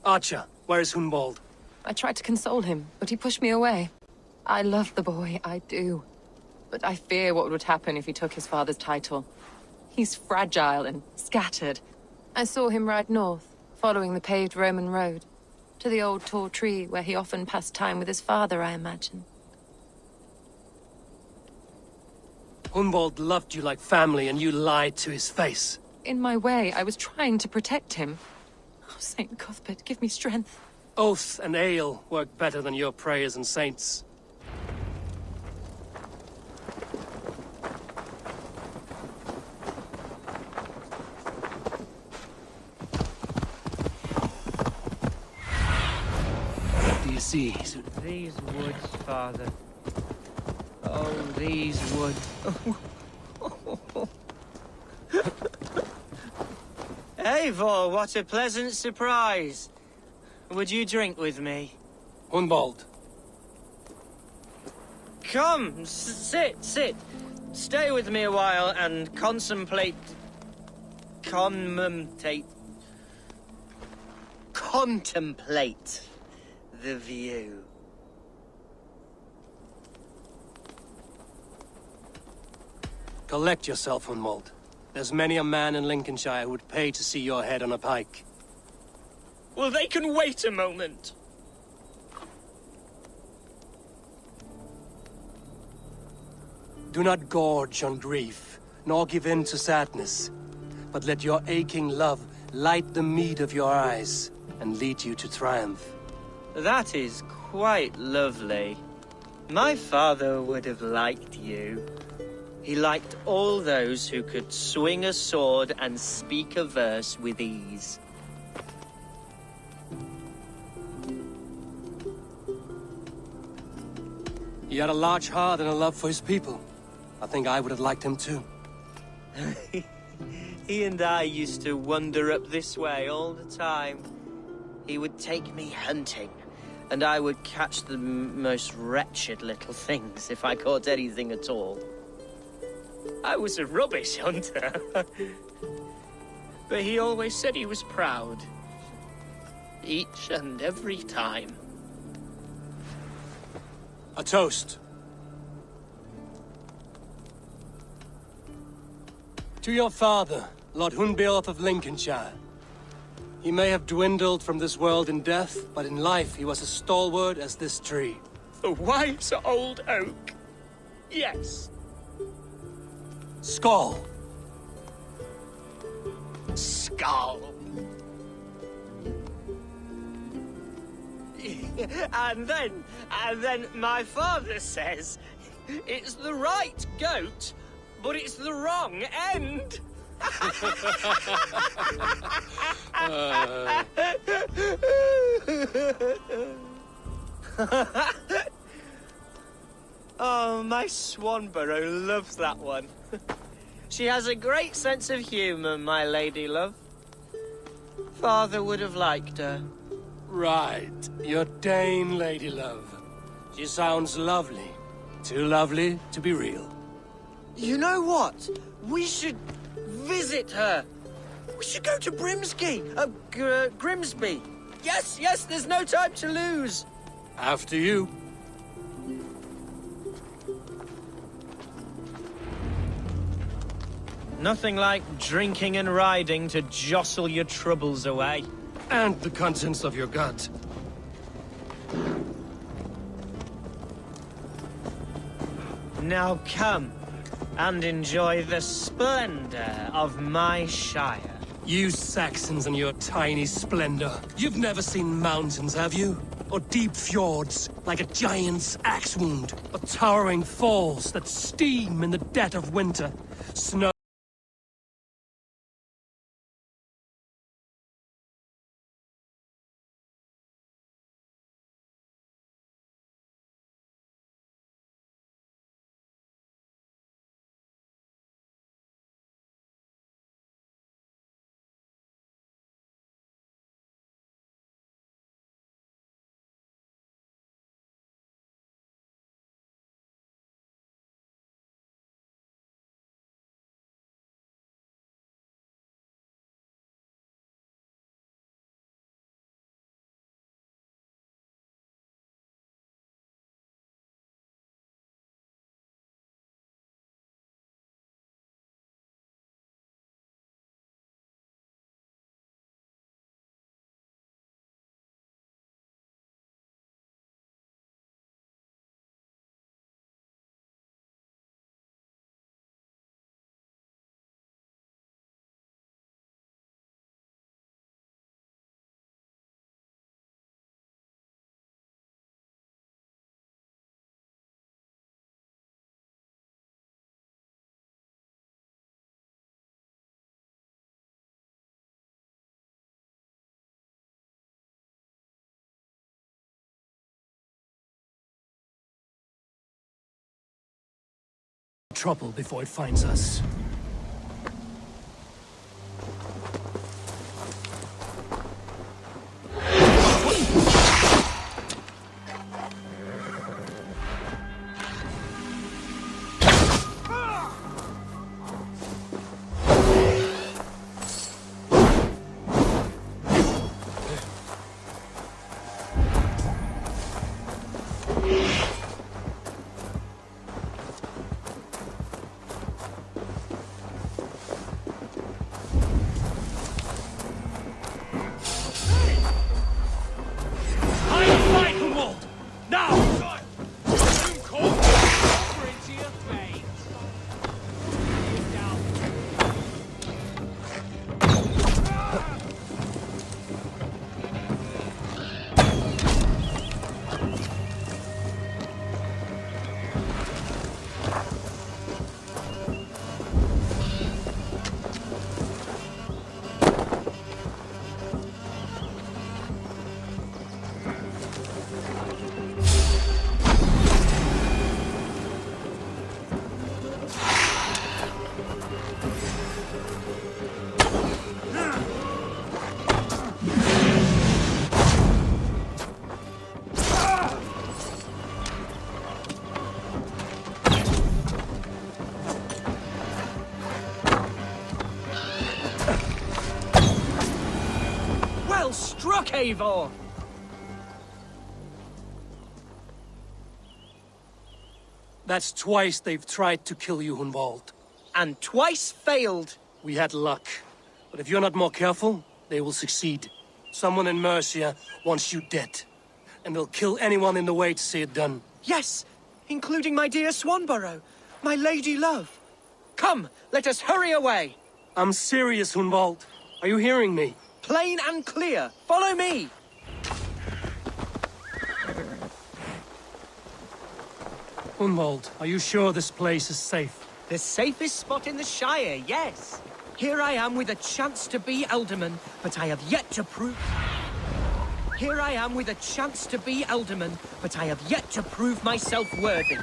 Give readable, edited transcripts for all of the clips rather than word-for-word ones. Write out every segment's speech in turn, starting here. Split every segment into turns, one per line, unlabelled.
Archer, where is Hunwald?
I tried to console him, but he pushed me away. I love the boy, I do. But I fear what would happen if he took his father's title. He's fragile and scattered. I saw him ride north, following the paved Roman road. To the old tall tree where he often passed time with his father, I imagine.
Hunwald loved you like family, and you lied to his face.
In my way, I was trying to protect him. Oh, Saint Cuthbert, give me strength.
Oath and ale work better than your prayers and saints. What do you see?
These woods, father. Oh, these woods. Eivor, what a pleasant surprise. Would you drink with me?
Hunwald.
Come, sit. Stay with me a while and contemplate the view.
Collect yourself, Hunwald. There's many a man in Lincolnshire who would pay to see your head on a pike.
Well, they can wait a moment.
Do not gorge on grief, nor give in to sadness, but let your aching love light the mead of your eyes and lead you to triumph.
That is quite lovely. My father would have liked you. He liked all those who could swing a sword and speak a verse with ease.
He had a large heart and a love for his people. I think I would have liked him too.
He and I used to wander up this way all the time. He would take me hunting, and I would catch the most wretched little things if I caught anything at all. I was a rubbish hunter. But he always said he was proud. Each and every time.
A toast. To your father, Lord Hunbeorth of Lincolnshire. He may have dwindled from this world in death, but in life he was as stalwart as this tree.
The wise old oak. Yes.
Skull.
Skull. And then my father says, it's the right goat, but it's the wrong end. Oh, my Swanborough loves that one. She has a great sense of humor, my lady love. Father would have liked her.
Right, your Dane lady love. She sounds lovely. Too lovely to be real.
You know what? We should visit her. We should go to Grimsby. Yes, there's no time to lose.
After you.
Nothing like drinking and riding to jostle your troubles away.
And the contents of your gut.
Now come and enjoy the splendor of my shire.
You Saxons and your tiny splendor. You've never seen mountains, have you? Or deep fjords, like a giant's axe wound. Or towering falls that steam in the dead of winter. Snow trouble before it finds us.
Struck, Eivor!
That's twice they've tried to kill you, Hunwald.
And twice failed.
We had luck. But if you're not more careful, they will succeed. Someone in Mercia wants you dead. And they'll kill anyone in the way to see it done.
Yes, including my dear Swanborough, my lady love. Come, let us hurry away.
I'm serious, Hunwald. Are you hearing me?
Plain and clear. Follow me.
Hunwald, are you sure this place is safe?
The safest spot in the Shire, yes. Here I am with a chance to be Elderman, but I have yet to prove... Here I am with a chance to be Elderman, but I have yet to prove myself worthy.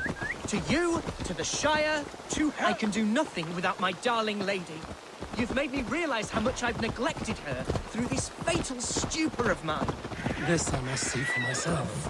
To you, to the Shire, to her... I can do nothing without my darling lady. You've made me realize how much I've neglected her through this fatal stupor of mine.
This I must see for myself.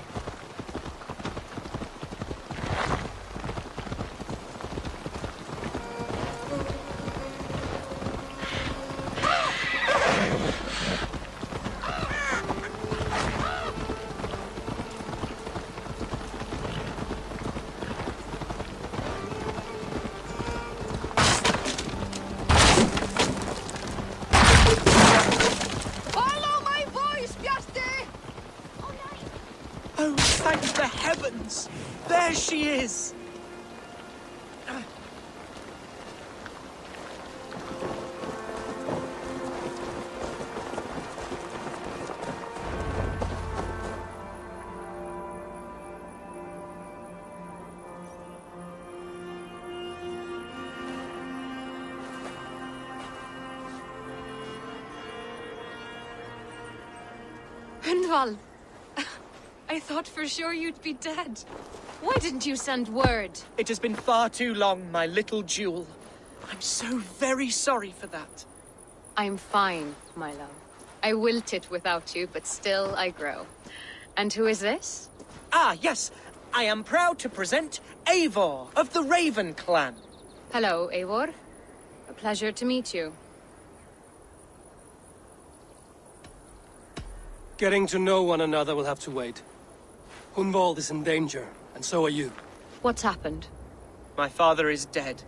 Oh, thank the heavens! There she is!
Hunwald! I thought for sure you'd be dead. Why didn't you send word?
It has been far too long, my little jewel. I'm so very sorry for that.
I'm fine, my love. I wilted without you, but still I grow. And who is this?
Ah, yes. I am proud to present Eivor of the Raven clan.
Hello, Eivor. A pleasure to meet you.
Getting to know one another will have to wait. Hunwald is in danger, and so are you.
What's happened?
My father is dead.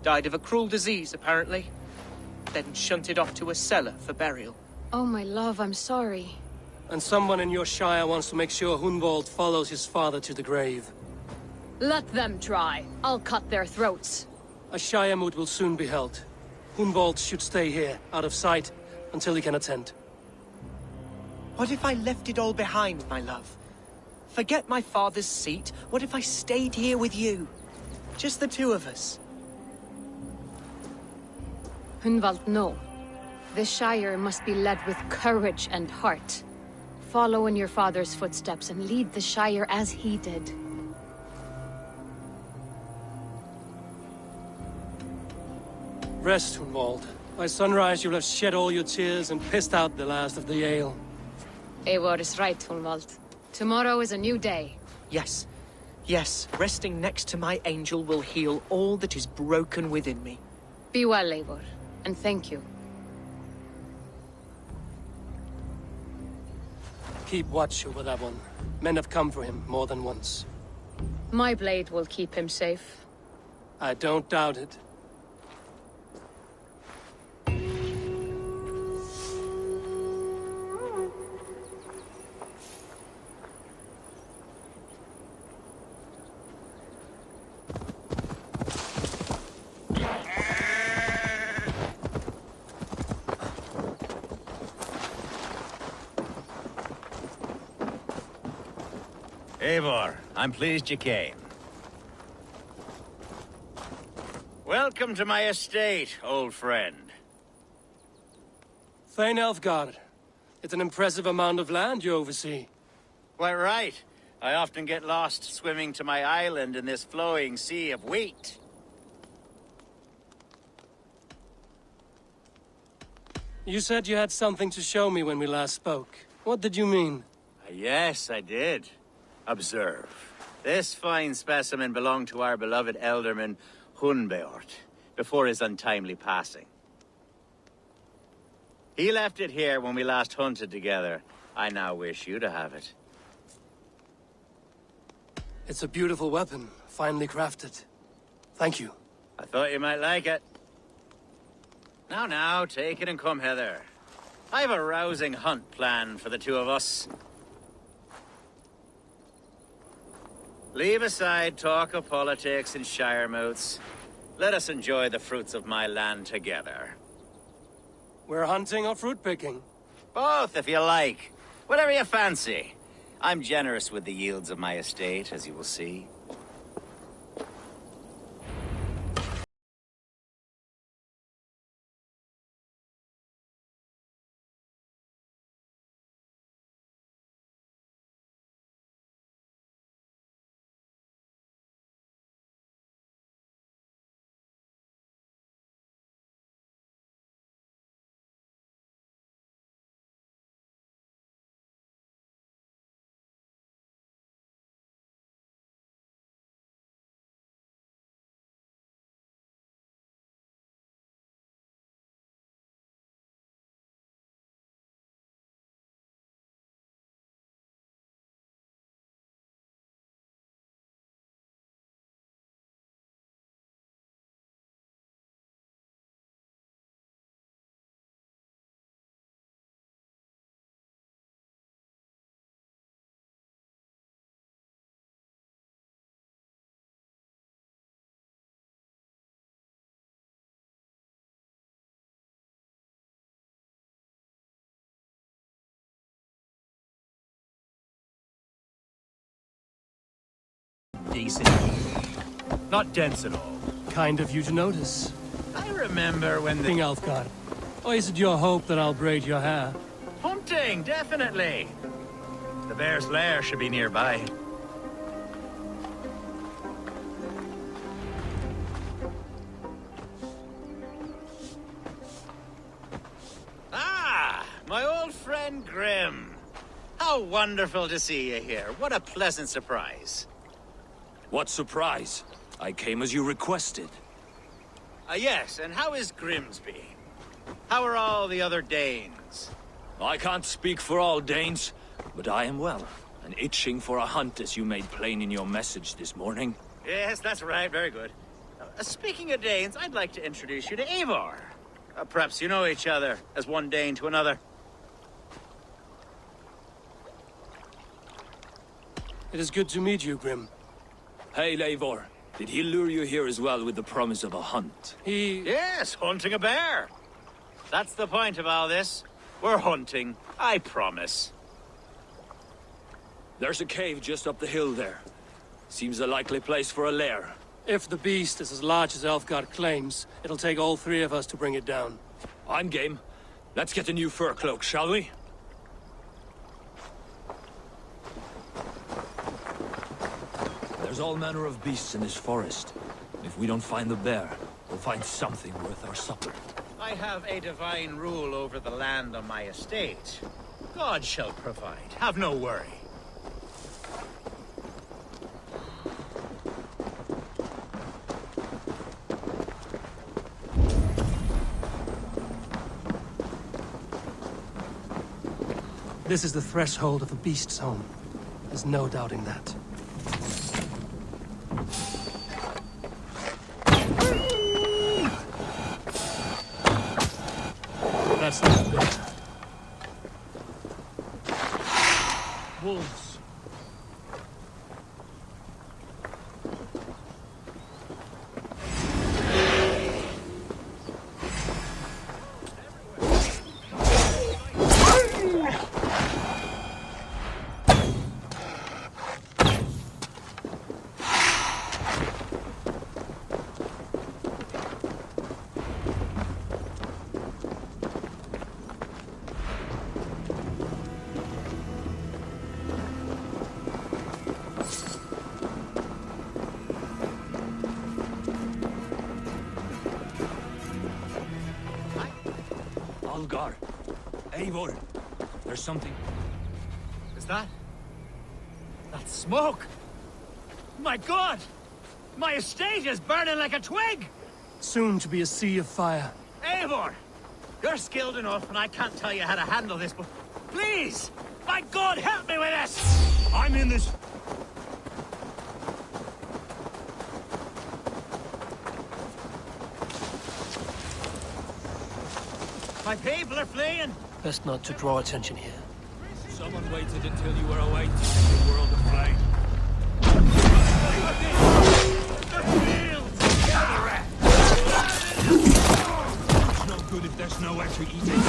Died of a cruel disease, apparently. Then shunted off to a cellar for burial.
Oh, my love, I'm sorry.
And someone in your shire wants to make sure Hunwald follows his father to the grave.
Let them try. I'll cut their throats.
A shire moot will soon be held. Hunwald should stay here, out of sight, until he can attend.
What if I left it all behind, my love? Forget my father's seat. What if I stayed here with you? Just the two of us.
Hunwald, no. The Shire must be led with courage and heart. Follow in your father's footsteps and lead the Shire as he did.
Rest, Hunwald. By sunrise, you'll have shed all your tears and pissed out the last of the ale.
Eivor is right, Hunwald. Tomorrow is a new day.
Yes. Yes, resting next to my angel will heal all that is broken within me.
Be well, Eivor, and thank you.
Keep watch over that one. Men have come for him more than once.
My blade will keep him safe.
I don't doubt it.
Eivor, I'm pleased you came. Welcome to my estate, old friend.
Thane Elfgard. It's an impressive amount of land you oversee.
Quite right. I often get lost swimming to my island in this flowing sea of wheat.
You said you had something to show me when we last spoke. What did you mean?
Yes, I did. Observe. This fine specimen belonged to our beloved elderman, Hunbeort, before his untimely passing. He left it here when we last hunted together. I now wish you to have it.
It's a beautiful weapon, finely crafted. Thank you.
I thought you might like it. Now, take it and come hither. I've a rousing hunt planned for the two of us. Leave aside talk of politics and shire moats. Let us enjoy the fruits of my land together.
We're hunting or fruit picking?
Both, if you like. Whatever you fancy. I'm generous with the yields of my estate, as you will see.
Decent. Not dense at all.
Kind of you to notice.
I remember when
King Elfgard. Or is it your hope that I'll braid your hair?
Hunting, definitely.
The bear's lair should be nearby.
Ah, my old friend Grim. How wonderful to see you here. What a pleasant surprise.
What surprise? I came as you requested.
Yes, and how is Grimsby? How are all the other Danes?
I can't speak for all Danes, but I am well, and itching for a hunt as you made plain in your message this morning.
Yes, that's right. Very good. Speaking of Danes, I'd like to introduce you to Eivor. Perhaps you know each other, as one Dane to another.
It is good to meet you, Grim.
Hey, Eivor. Did he lure you here as well with the promise of a hunt?
Yes, hunting a bear. That's the point of all this. We're hunting, I promise.
There's a cave just up the hill there. Seems a likely place for a lair.
If the beast is as large as Elfgard claims, it'll take all three of us to bring it down.
I'm game. Let's get a new fur cloak, shall we? There's all manner of beasts in this forest. If we don't find the bear, we'll find something worth our supper.
I have a divine rule over the land on my estate. God shall provide. Have no worry.
This is the threshold of the beast's home. There's no doubting that. That's not good. Wolves.
Algar. Eivor. There's something.
Is that? That's smoke! My God! My estate is burning like a twig!
Soon to be a sea of fire.
Eivor! You're skilled enough, and I can't tell you how to handle this, but please! My God, help me with this!
I'm in this.
My people are fleeing!
Best not to draw attention here.
Someone waited until you were awake to set the world aflame. It's no good if there's nowhere to eat it.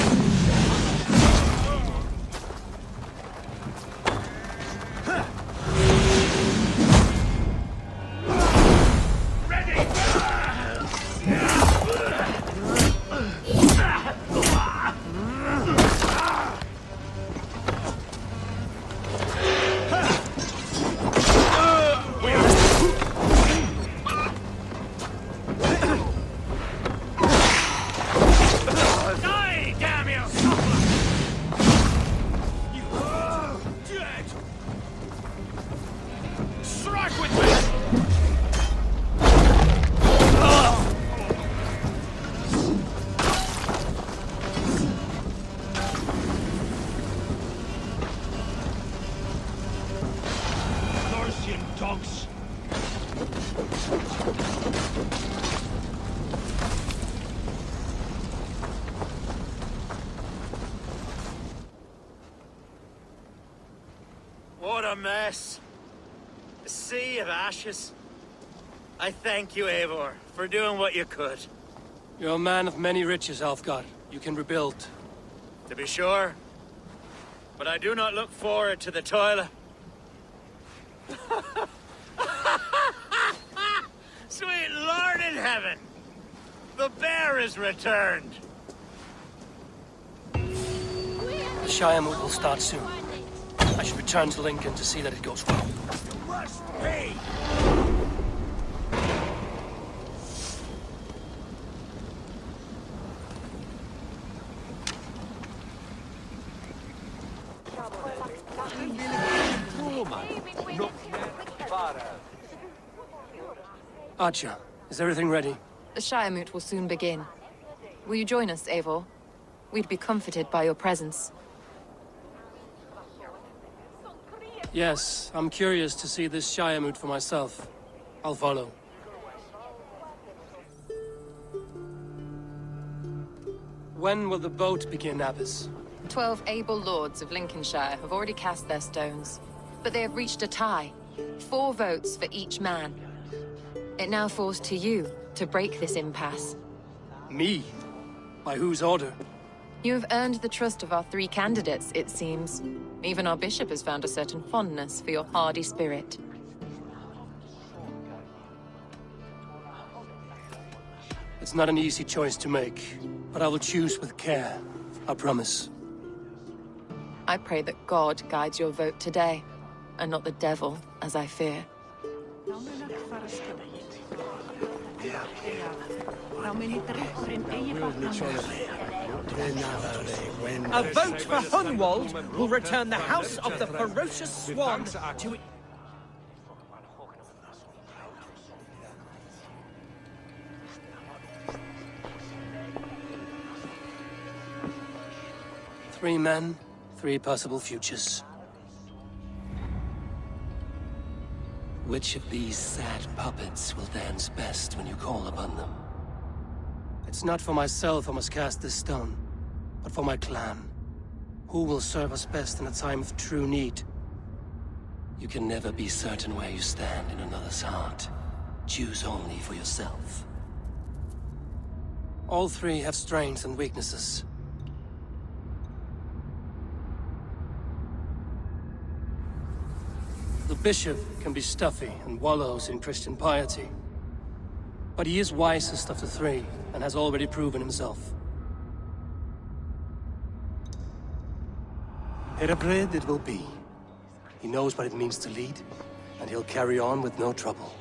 Dogs.
What a mess. A sea of ashes. I thank you, Eivor, for doing what you could.
You're a man of many riches, Alfgar. You can rebuild.
To be sure. But I do not look forward to the toilet. Sweet Lord in heaven! The bear is returned!
The Shire move will start soon. I should return to Lincoln to see that it goes well.
You must pay!
Archer, is everything ready?
The Shire moot will soon begin. Will you join us, Eivor? We'd be comforted by your presence.
Yes, I'm curious to see this Shire moot for myself. I'll follow. When will the boat begin, Abbess?
12 able lords of Lincolnshire have already cast their stones, but they have reached a tie. 4 votes for each man. It now falls to you to break this impasse.
Me? By whose order?
You have earned the trust of our 3 candidates, it seems. Even our bishop has found a certain fondness for your hardy spirit.
It's not an easy choice to make, but I will choose with care. I promise.
I pray that God guides your vote today, and not the devil, as I fear.
A vote for Hunwald will return the House of the Ferocious Swan to...
Three men, three possible futures. Which of these sad puppets will dance best when you call upon them? It's not for myself I must cast this stone, but for my clan. Who will serve us best in a time of true need? You can never be certain where you stand in another's heart. Choose only for yourself. All three have strengths and weaknesses. The bishop can be stuffy and wallows in Christian piety. But he is wisest of the three, and has already proven himself. Herabred it will be. He knows what it means to lead, and he'll carry on with no trouble.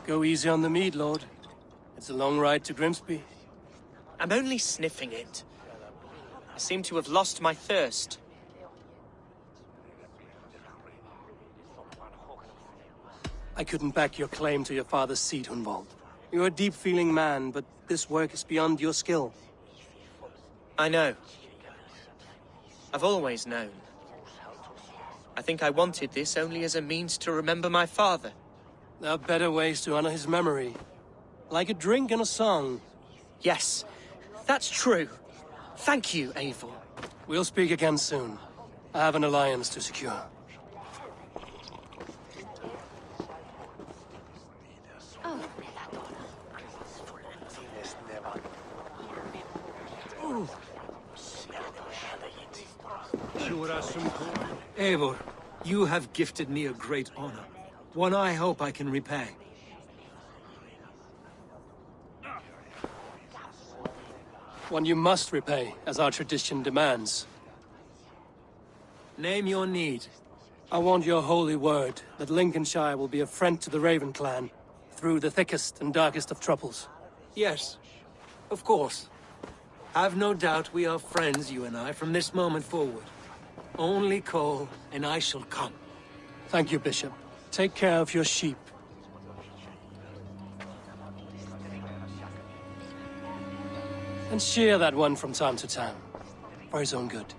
Go easy on the mead, Lord. It's a long ride to Grimsby.
I'm only sniffing it. I seem to have lost my thirst.
I couldn't back your claim to your father's seat, Hunwald. You're a deep-feeling man, but this work is beyond your skill.
I know. I've always known. I think I wanted this only as a means to remember my father.
There are better ways to honor his memory. Like a drink and a song.
Yes, that's true. Thank you, Eivor.
We'll speak again soon. I have an alliance to secure.
Eivor, you have gifted me a great honor. One I hope I can repay.
One you must repay, as our tradition demands.
Name your need.
I want your holy word that Lincolnshire will be a friend to the Raven clan through the thickest and darkest of troubles.
Yes, of course. Have no doubt we are friends, you and I, from this moment forward. Only call, and I shall come.
Thank you, Bishop. Take care of your sheep. And shear that one from time to time, for his own good.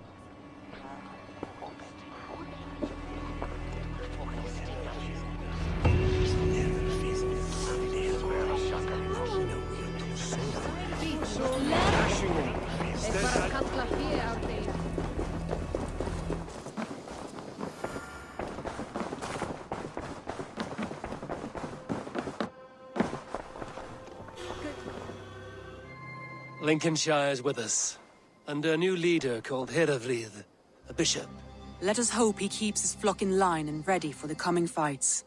Lincolnshire is with us, under a new leader called Herabred, a bishop.
Let us hope he keeps his flock in line and ready for the coming fights.